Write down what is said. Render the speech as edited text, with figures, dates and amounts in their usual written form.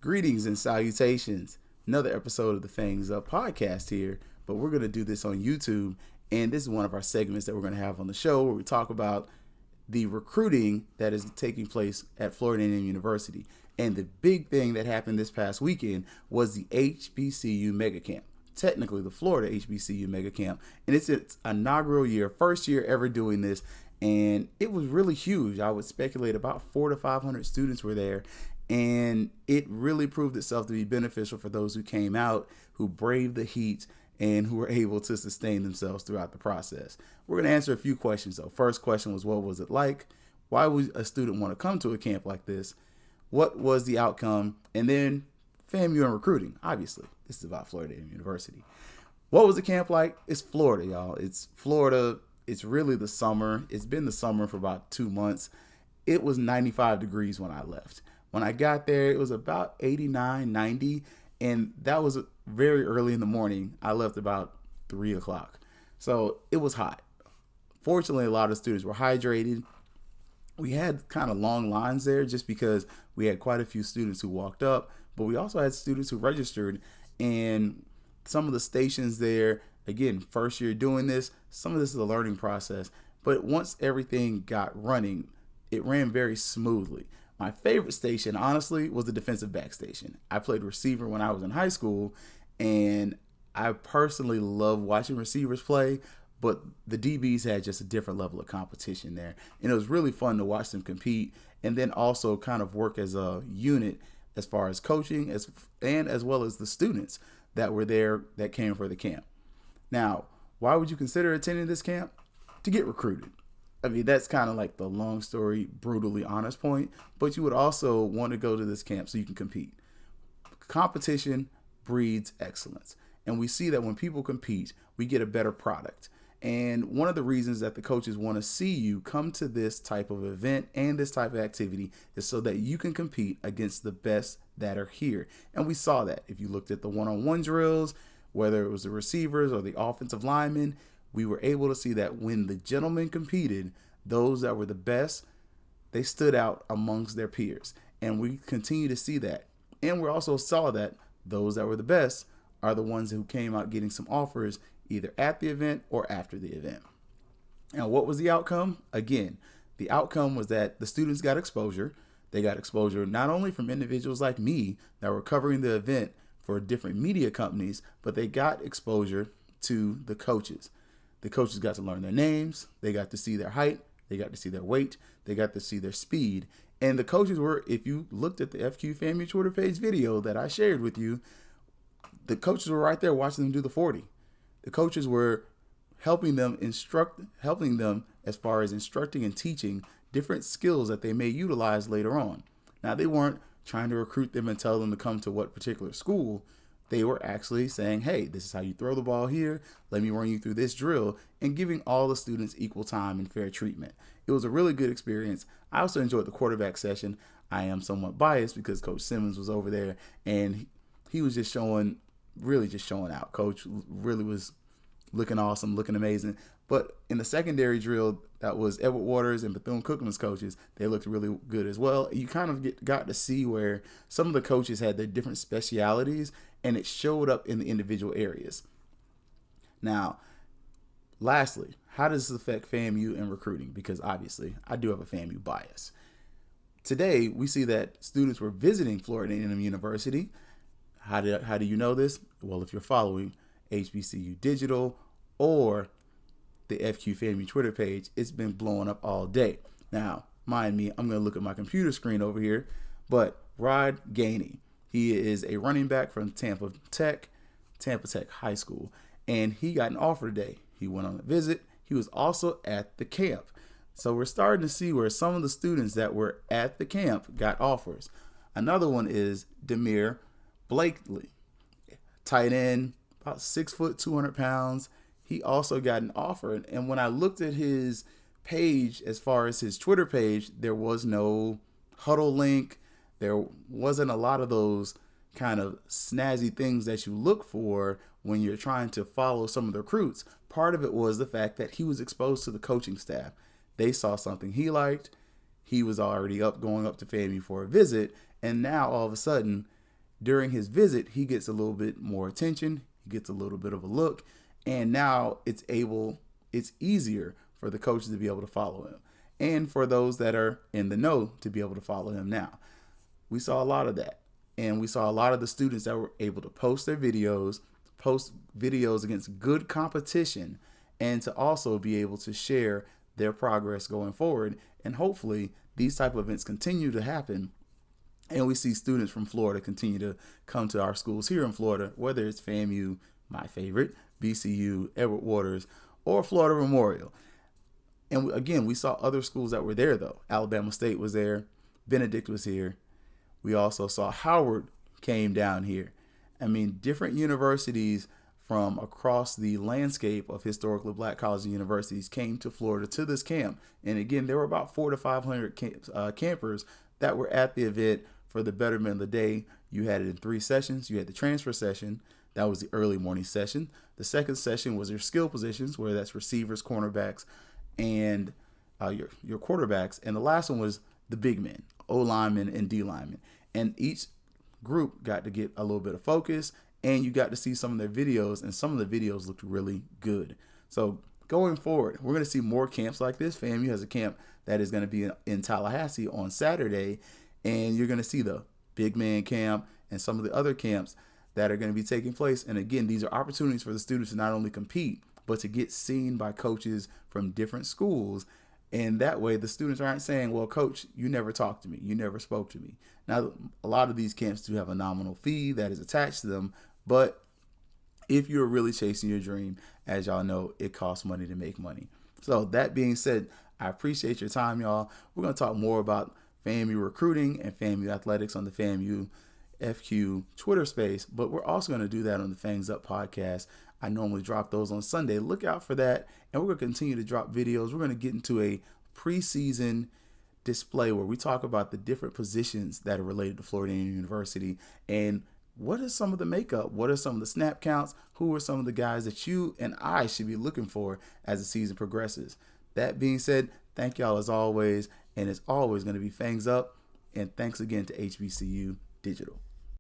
Greetings and salutations. Another episode of the Fangs podcast here, but we're going to do this on YouTube. And this is one of our segments that we're going to have on the show where we talk about the recruiting that is taking place at Florida A&M University. And the big thing that happened this past weekend was the HBCU Mega Camp. Technically, the Florida HBCU Mega Camp. And it's its inaugural year, first year ever doing this. And it was really huge. I would speculate about 400 to 500 students were there. And it really proved itself to be beneficial for those who came out, who braved the heat, and who were able to sustain themselves throughout the process. We're going to answer a few questions, though. First question was, what was it like? Why would a student want to come to a camp like this? What was the outcome? And then FAMU and recruiting, obviously. This is about Florida A&M University. What was the camp like? It's Florida, y'all. It's Florida. It's really the summer. It's been the summer for about 2 months. It was 95 degrees when I left. When I got there, it was about 89, 90, and that was very early in the morning. I left about 3 o'clock. So it was hot. Fortunately, a lot of students were hydrated. We had kind of long lines there just because we had quite a few students who walked up, but we also had students who registered, and some of the stations there, again, first year doing this, some of this is a learning process, but once everything got running, it ran very smoothly. My favorite station, honestly, was the defensive back station. I played receiver when I was in high school, and I personally love watching receivers play, but the DBs had just a different level of competition there. And it was really fun to watch them compete and then also kind of work as a unit as far as coaching as well as the students that were there that came for the camp. Now, why would you consider attending this camp? To get recruited. I mean, that's kind of like the long story, brutally honest point, but you would also want to go to this camp so you can compete. Competition breeds excellence. And we see that when people compete, we get a better product. And one of the reasons that the coaches want to see you come to this type of event and this type of activity is so that you can compete against the best that are here. And we saw that if you looked at the one-on-one drills, whether it was the receivers or the offensive linemen, we were able to see that when the gentlemen competed, those that were the best, they stood out amongst their peers. And we continue to see that. And we also saw that those that were the best are the ones who came out getting some offers either at the event or after the event. And what was the outcome? Again, the outcome was that the students got exposure. They got exposure not only from individuals like me that were covering the event for different media companies, but they got exposure to the coaches. The coaches got to learn their names. They got to see their height. They got to see their weight. They got to see their speed. And the coaches were, if you looked at the FQ FAMU Twitter page video that I shared with you, the coaches were right there watching them do the 40. The coaches were helping them as far as instructing and teaching different skills that they may utilize later on. Now, they weren't trying to recruit them and tell them to come to what particular school. They were actually saying, hey, this is how you throw the ball here. Let me run you through this drill, and giving all the students equal time and fair treatment. It was a really good experience. I also enjoyed the quarterback session. I am somewhat biased because Coach Simmons was over there, and he was just showing out. Coach really was looking awesome, looking amazing. But in the secondary drill, that was Edward Waters and Bethune-Cookman's coaches. They looked really good as well. You kind of got to see where some of the coaches had their different specialities, and it showed up in the individual areas. Now, lastly, how does this affect FAMU and recruiting? Because obviously, I do have a FAMU bias. Today, we see that students were visiting Florida A&M University. How do you know this? Well, if you're following HBCU Digital or the FQ FAMU Twitter page, it's been blowing up all day. Now, mind me, I'm going to look at my computer screen over here, but Rod Gainey, he is a running back from Tampa Tech High School, and he got an offer today. He went on a visit. He was also at the camp. So we're starting to see where some of the students that were at the camp got offers. Another one is Demir Blakely, tight end, about 6 foot, 200 pounds. He also got an offer. And when I looked at his page, as far as his Twitter page, there was no huddle link. There wasn't a lot of those kind of snazzy things that you look for when you're trying to follow some of the recruits. Part of it was the fact that he was exposed to the coaching staff. They saw something he liked. He was already going up to FAMU for a visit. And now all of a sudden, during his visit, he gets a little bit more attention, he gets a little bit of a look, and now it's easier for the coaches to be able to follow him, and for those that are in the know to be able to follow him now. We saw a lot of that, and we saw a lot of the students that were able to post videos against good competition, and to also be able to share their progress going forward. And hopefully these type of events continue to happen, and we see students from Florida continue to come to our schools here in Florida, whether it's FAMU, my favorite, BCU, Edward Waters, or Florida Memorial. And again, we saw other schools that were there though. Alabama State was there, Benedict was here. We also saw Howard came down here. I mean, different universities from across the landscape of historically black colleges and universities came to Florida to this camp. And again, there were about 400 to 500 campers that were at the event for the betterment of the day. You had it in 3 sessions. You had the transfer session. That was the early morning session. The second session was your skill positions, where that's receivers, cornerbacks, and your quarterbacks. And the last one was the big men, O linemen and D linemen. And each group got to get a little bit of focus, and you got to see some of their videos, and some of the videos looked really good. So going forward, we're going to see more camps like this. FAMU has a camp that is going to be in Tallahassee on Saturday, and you're going to see the big man camp and some of the other camps that are going to be taking place. And again, these are opportunities for the students to not only compete, but to get seen by coaches from different schools. And that way the students aren't saying, well, coach, you never talked to me. You never spoke to me. Now, a lot of these camps do have a nominal fee that is attached to them. But if you're really chasing your dream, as y'all know, it costs money to make money. So that being said, I appreciate your time, y'all. We're going to talk more about FAMU recruiting and FAMU athletics on the FAMU FQ Twitter space, but we're also going to do that on the Fangs Up podcast. I normally drop those on Sunday. Look out for that. And we're going to continue to drop videos. We're going to get into a preseason display where we talk about the different positions that are related to Florida University, and what is some of the makeup? What are some of the snap counts? Who are some of the guys that you and I should be looking for as the season progresses? That being said, thank y'all as always. And it's always going to be Fangs Up. And thanks again to HBCU Digital.